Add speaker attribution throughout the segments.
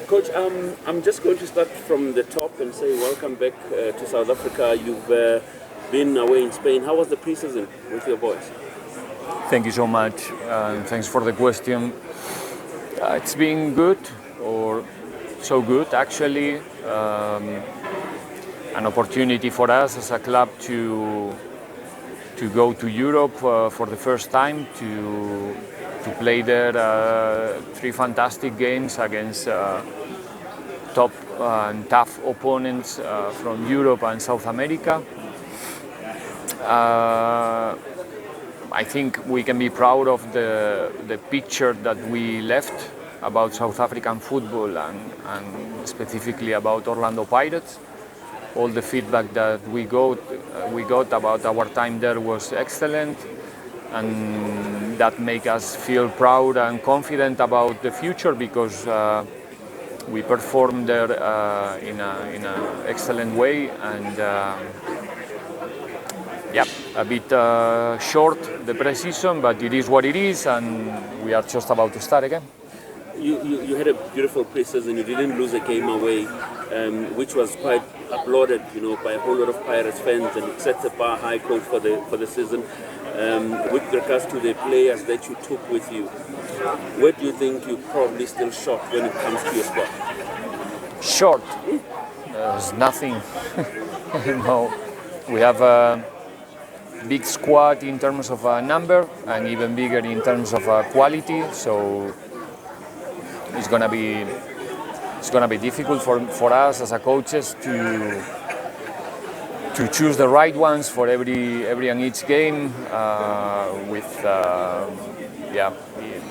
Speaker 1: Coach, I'm just going to start from the top and say welcome back to South Africa. You've been away in Spain. How was the preseason with your boys?
Speaker 2: Thank you so much. Thanks for the question. It's been good, or so good actually. An opportunity for us as a club to go to Europe for the first time, to play there 3 fantastic games against top and tough opponents from Europe and South America. I think we can be proud of the picture that we left about South African football and specifically about Orlando Pirates. All the feedback that we got about our time there was excellent, and that make us feel proud and confident about the future because we performed there in an excellent way, and a bit short the pre-season, but it is what it is, and we are just about to start again.
Speaker 1: You had a beautiful pre-season. You didn't lose a game away, which was quite applauded, by a whole lot of Pirates fans, and it sets the bar high, coach, for the season. With regards to the players that you took with you, where do you think you probably still short when it comes to your squad?
Speaker 2: Short? There's nothing. No, we have a big squad in terms of number and even bigger in terms of quality. So it's gonna be difficult for us as a coaches to choose the right ones for every and each game.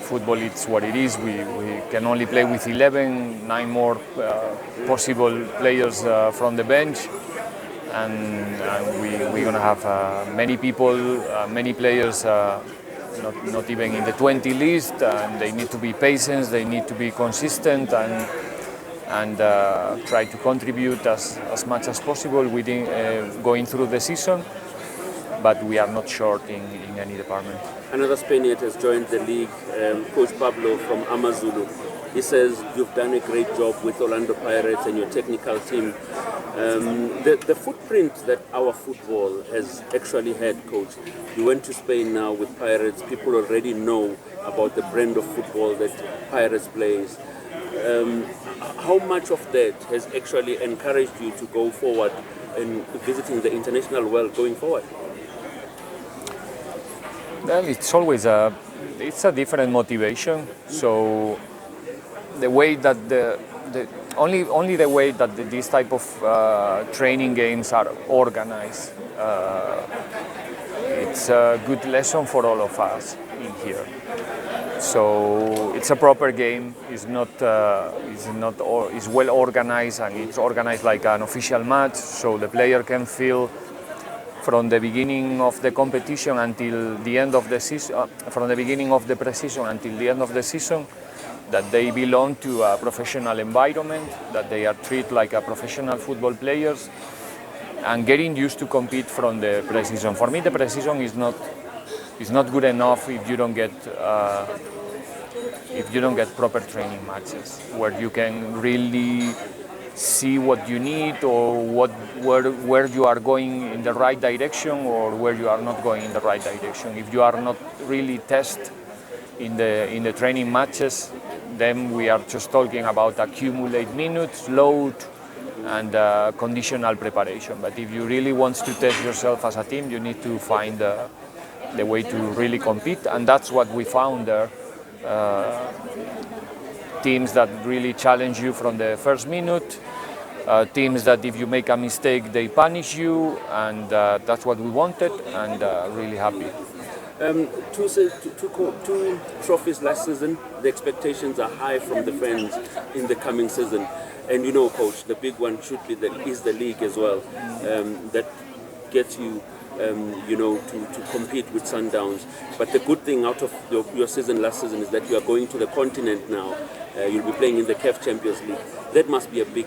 Speaker 2: Football, it's what it is. We can only play with 11, 9 more possible players from the bench, and we're gonna have many people, many players not even in the 20 list, and they need to be patient, they need to be consistent, and try to contribute as much as possible within going through the season. But we are not short in any department.
Speaker 1: Another Spaniard has joined the league, Coach Pablo from Amazulu. He says you've done a great job with Orlando Pirates and your technical team. The footprint that our football has actually had, Coach. You went to Spain now with Pirates. People already know about the brand of football that Pirates plays. How much of that has actually encouraged you to go forward and visiting the international world going forward?
Speaker 2: Well, it's always a different motivation. So the way that only the way that this type of training games are organized, it's a good lesson for all of us in here. So it's a proper game. It's well organized, and it's organized like an official match. So the player can feel from the beginning of the competition until the end of the season, from the beginning of the pre-season until the end of the season, that they belong to a professional environment, that they are treated like a professional football players, and getting used to compete from the pre-season. For me, the pre-season is not good enough if you don't get proper training matches where you can really see what you need, or where you are going in the right direction, or where you are not going in the right direction. If you are not really tested in the training matches, then we are just talking about accumulate minutes, load, and conditional preparation. But if you really want to test yourself as a team, you need to find the way to really compete, and that's what we found there. Teams that really challenge you from the first minute, teams that if you make a mistake they punish you, and that's what we wanted, and really happy.
Speaker 1: Two trophies last season. The expectations are high from the fans in the coming season, and Coach, the big one should be is the league as well. That gets you to compete with Sundowns. But the good thing out of your season last season is that you are going to the continent now. You'll be playing in the CAF Champions League. That must be a big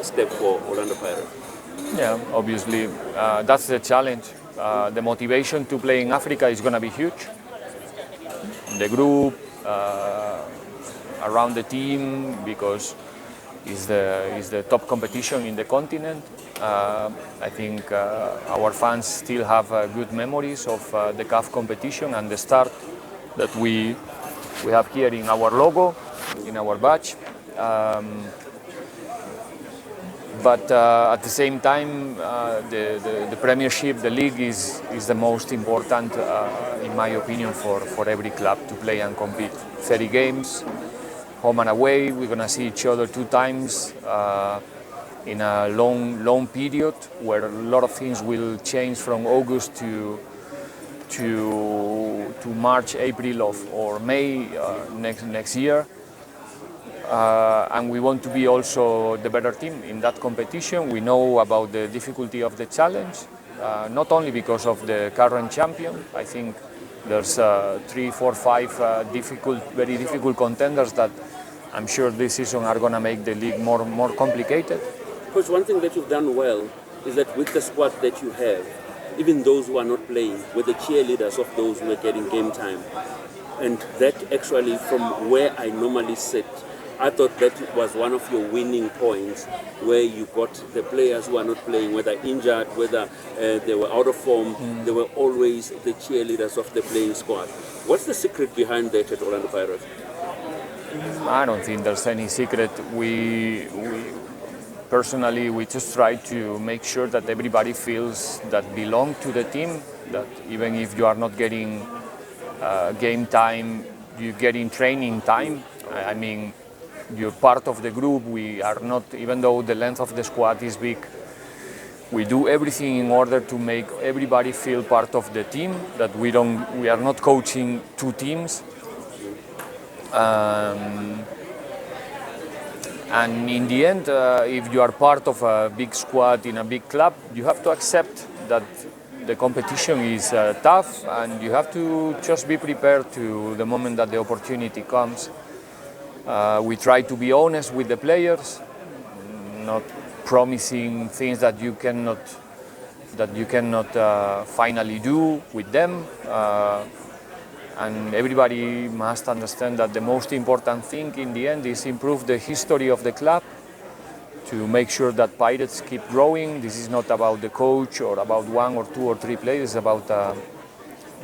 Speaker 1: step for Orlando Pirates.
Speaker 2: Yeah, obviously, that's the challenge. The motivation to play in Africa is going to be huge. The group, around the team because it's the top competition in the continent. I think our fans still have good memories of the CAF competition and the start that we have here in our logo, in our badge. But at the same time, the Premiership, the league is the most important, in my opinion, for every club to play and compete. 30 games, home and away. We're gonna see each other 2 times in a long period where a lot of things will change from August to March, April, or May next year. And we want to be also the better team in that competition. We know about the difficulty of the challenge, not only because of the current champion. I think there's 3, 4, 5 very difficult contenders that I'm sure this season are going to make the league more complicated.
Speaker 1: Coach, one thing that you've done well is that with the squad that you have, even those who are not playing, were the cheerleaders of those who are getting game time. And that actually, from where I normally sit, I thought that was one of your winning points, where you got the players who are not playing, whether injured, whether they were out of form, they were always the cheerleaders of the playing squad. What's the secret behind that at Orlando Pirates?
Speaker 2: I don't think there's any secret. We personally, we just try to make sure that everybody feels that belong to the team, that even if you are not getting game time, you get in training time. I mean, you're part of the group. We are not, even though the length of the squad is big, we do everything in order to make everybody feel part of the team, that we are not coaching 2 teams. And in the end, if you are part of a big squad in a big club, you have to accept that the competition is tough, and you have to just be prepared to the moment that the opportunity comes. We try to be honest with the players, not promising things that you cannot finally do with them. And everybody must understand that the most important thing in the end is improve the history of the club, to make sure that Pirates keep growing. This is not about the coach or about 1 or 2 or 3 players. It's about a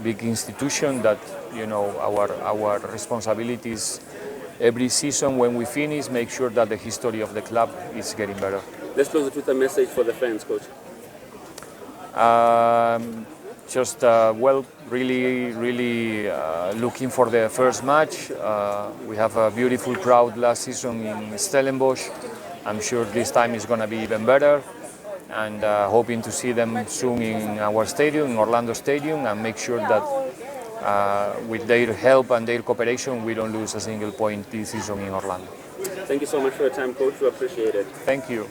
Speaker 2: big institution that, you know, our responsibilities every season when we finish, make sure that the history of the club is getting better.
Speaker 1: Let's close it with a message for the fans, Coach. Really looking for the first match. We have a beautiful crowd last season in Stellenbosch. I'm sure this time is going to be even better, and hoping to see them soon in our stadium, in Orlando Stadium, and make sure that with their help and their cooperation, we don't lose a single point this season in Orlando. Thank you so much for your time, Coach. We appreciate it.
Speaker 2: Thank you.